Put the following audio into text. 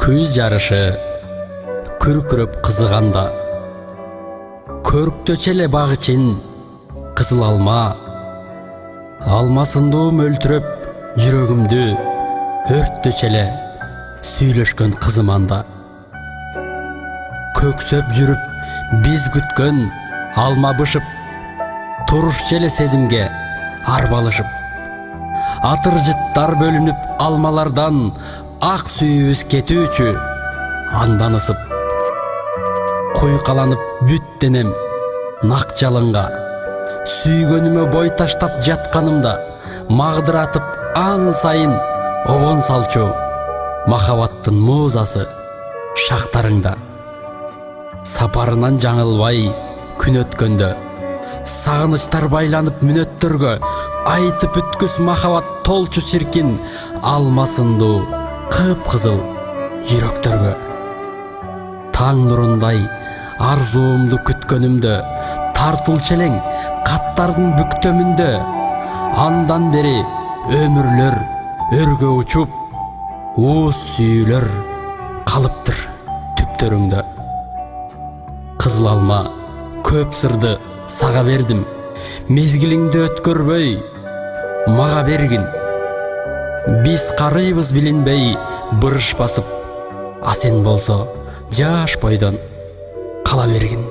Күз жарышы күркүрөп кызыганда, көрктөчеле баг ичин кызыл алма, алмасындуу мөлтүрөп жүрөгүмдү өрттөчеле сүйлөшкөн кызыманда. Көксөп жүрүп биз күткөн алма бышып, турушчу эле сезимге арбалышып, атыр жыттар бөлүнүп алмалардан ак сүйүүбүз кетүүчү андан ысып, куйкаланып бүт денем нак жалынга, сүйгөнүмө бой таштап жатканымда магдыратып ан сайын обон салчу махабаттын муузасы шактарыңда. Сапарынан жаңылбай күн өткөндө, сагынычтар байланып мүнөттөргө, айтып бүткүс махабат толчу чиркин алмасындуу кыпкызыл жүрөктөргө. Таң нурундай арзуумду күткөнүмдө, тартылчу элең каттардын бүктөмүндө, андан бери өмүрлөр өргө учуп, ууз сүйүүлөр калыптыр түптөрүңдө. Кызыл алма, көп сырды сага бердим, мезгилиңди өткөрбөй мага бергин. Биз карыйбыз билинбей бырыш басып, а сен болсо жаш бойдон кала бергин.